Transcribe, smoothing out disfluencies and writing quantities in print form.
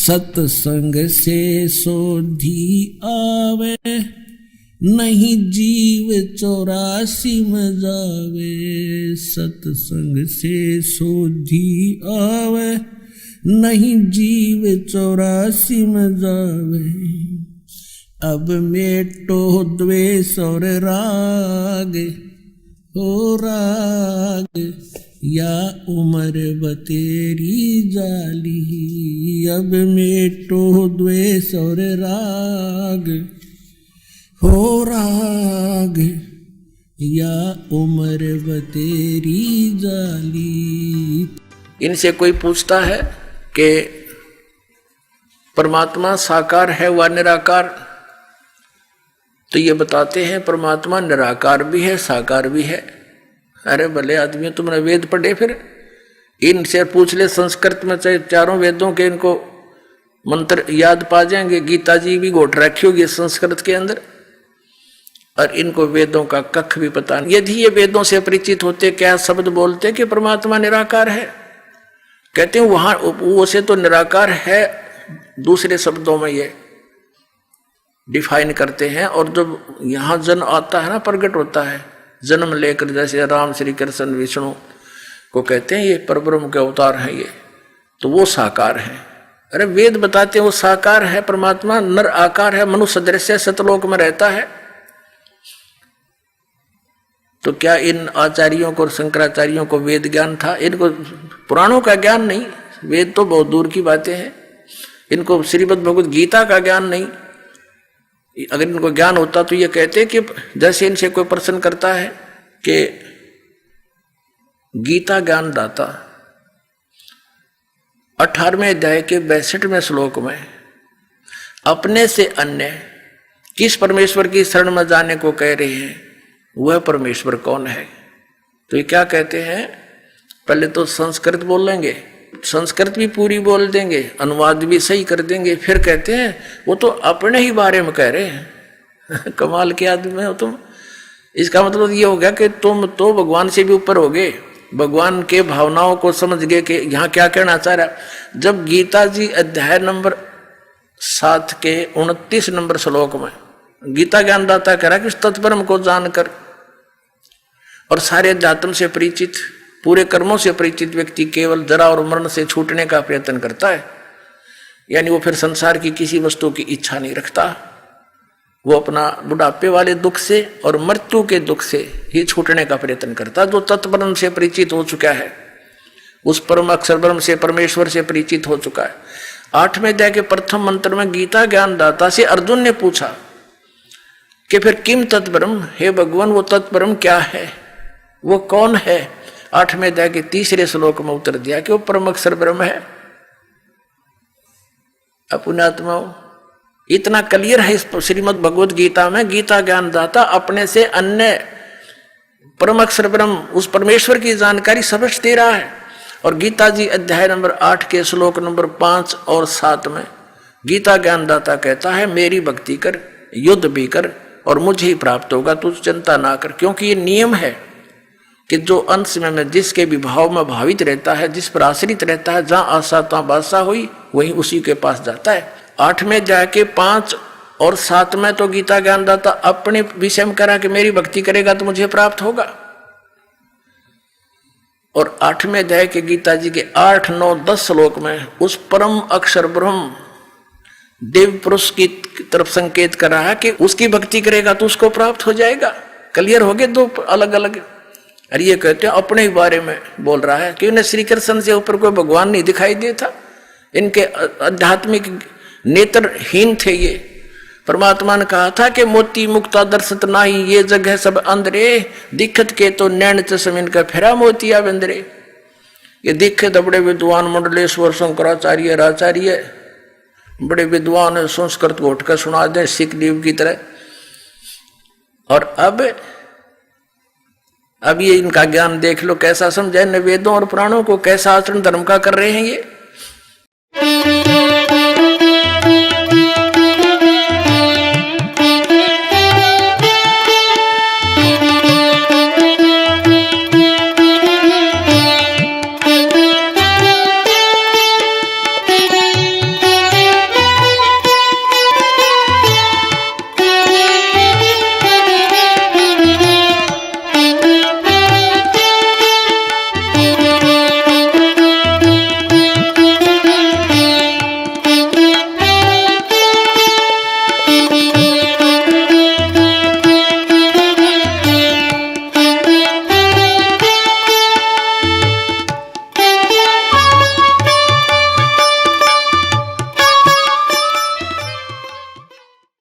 सत्संग से सोधी आवे, नहीं जीव 84 में जावे। सत्संग से सोधी आवे, नहीं जीव 84 में जावे। अब मेटो द्वेष और राग, हो राग या उम्र बतेरी जाली। अब मेटो द्वेष और राग, हो राग या उम्र बतेरी जाली। इनसे कोई पूछता है कि परमात्मा साकार है व निराकार, तो ये बताते हैं परमात्मा निराकार भी है साकार भी है। अरे भले आदमी, तुमने वेद पढ़े, फिर इनसे पूछ ले संस्कृत में, चाहे चारों वेदों के इनको मंत्र याद पा जाएंगे। गीता जी भी घोट रखी होगी संस्कृत के अंदर, और इनको वेदों का कख भी पता नहीं। यदि ये वेदों से परिचित होते, क्या शब्द बोलते कि परमात्मा निराकार है? कहते हैं वहां वो से तो निराकार है, दूसरे शब्दों में ये डिफाइन करते हैं। और जब यहां जन्म आता है ना, प्रकट होता है, जन्म लेकर, जैसे राम श्री कृष्ण विष्णु को कहते हैं ये परब्रह्म के अवतार हैं ये, तो वो साकार है। अरे वेद बताते हैं वो साकार है, परमात्मा नर आकार है, मनुष्य दृश्य सतलोक में रहता है। तो क्या इन आचार्यों को और शंकराचार्यों को वेद ज्ञान था? इनको पुराणों का ज्ञान नहीं, वेद तो बहुत दूर की बातें हैं। इनको श्रीमद् भगवद गीता का ज्ञान नहीं। अगर इनको ज्ञान होता तो ये कहते कि जैसे इनसे कोई प्रश्न करता है कि गीता ज्ञान दाता 18वें अध्याय के 62वें श्लोक में अपने से अन्य किस परमेश्वर की शरण में जाने को कह रहे हैं, वह परमेश्वर कौन है? तो ये क्या कहते हैं, पहले तो संस्कृत बोल लेंगे, संस्कृत भी पूरी बोल देंगे, अनुवाद भी सही कर देंगे, फिर कहते हैं वो तो अपने ही बारे में कह रहे हैं। कमाल के आदमी हो तुम। इसका मतलब ये हो गया कि तुम तो भगवान से भी ऊपर हो गए, भगवान के भावनाओं को समझ गए कि यहाँ क्या कहना चाह रहा। जब गीता जी अध्याय नंबर 7 के 29 नंबर श्लोक में गीता ज्ञानदाता कह रहा कि तत्परम को जानकर और सारे अध्यात्म से परिचित, पूरे कर्मों से परिचित व्यक्ति केवल जरा और मरण से छूटने का प्रयत्न करता है। यानी वो फिर संसार की किसी वस्तु की इच्छा नहीं रखता, वो अपना बुढ़ापे वाले दुख से और मृत्यु के दुख से ही छूटने का प्रयत्न करता। जो तत्परम से परिचित हो चुका है, उस परम अक्षर ब्रह्म से, परमेश्वर से परिचित हो चुका है। 8वें अध्याय के प्रथम मंत्र में गीता ज्ञानदाता से अर्जुन ने पूछा कि फिर किम तत्परम, हे भगवान वो तत्परम क्या है, वो कौन है? 8वें अध्याय के 3रे श्लोक में उत्तर दिया कि वो परम अक्षर ब्रह्म है। पुण्यात्मा, इतना क्लियर है इस श्रीमद् भगवद गीता में। गीता ज्ञानदाता अपने से अन्य परम अक्षर ब्रह्म, उस परमेश्वर की जानकारी सबसे दे रहा है। और गीता जी अध्याय नंबर 8 के श्लोक नंबर 5 और 7 में गीता ज्ञानदाता कहता है मेरी भक्ति कर, युद्ध भी कर और मुझे ही प्राप्त होगा, तू चिंता ना कर। क्योंकि ये नियम है कि जो अंश में जिसके विभाव में भावित रहता है, जिस पर आश्रित रहता है, जहां आशा तहां बादशाह हुई, वही उसी के पास जाता है। 8वें जाके 5 और 7 में तो गीता ज्ञानदाता अपने विषय में करा कि मेरी भक्ति करेगा तो मुझे प्राप्त होगा। और 8वें अध्याय के गीता जी के 8, 9, 10 श्लोक में उस परम अक्षर ब्रह्म देव पुरुष की तरफ संकेत कर रहा है कि उसकी भक्ति करेगा तो उसको प्राप्त हो जाएगा। क्लियर हो गए दो अलग अलग। और ये कहते हैं अपने ही बारे में बोल रहा है कि उन्हें श्री कृष्ण से ऊपर कोई भगवान नहीं दिखाई देता। इनके आध्यात्मिक नेत्रहीन थे ये। परमात्मा ने कहा था कि मोती मुक्ता दर्शत नाही, ये जगह सब अंधरे, दिखत के तो नैन चश्म इनका फेरा मोतिया बंदरे। ये दिखे तो बड़े विद्वान मंडलेश्वर शंकराचार्य राचार्य, बड़े विद्वान संस्कृत घोट कर सुना दे सिख देव की तरह। और अब ये इनका ज्ञान देख लो कैसा समझे, न वेदों और पुराणों को कैसा आचरण धर्म का कर रहे हैं ये।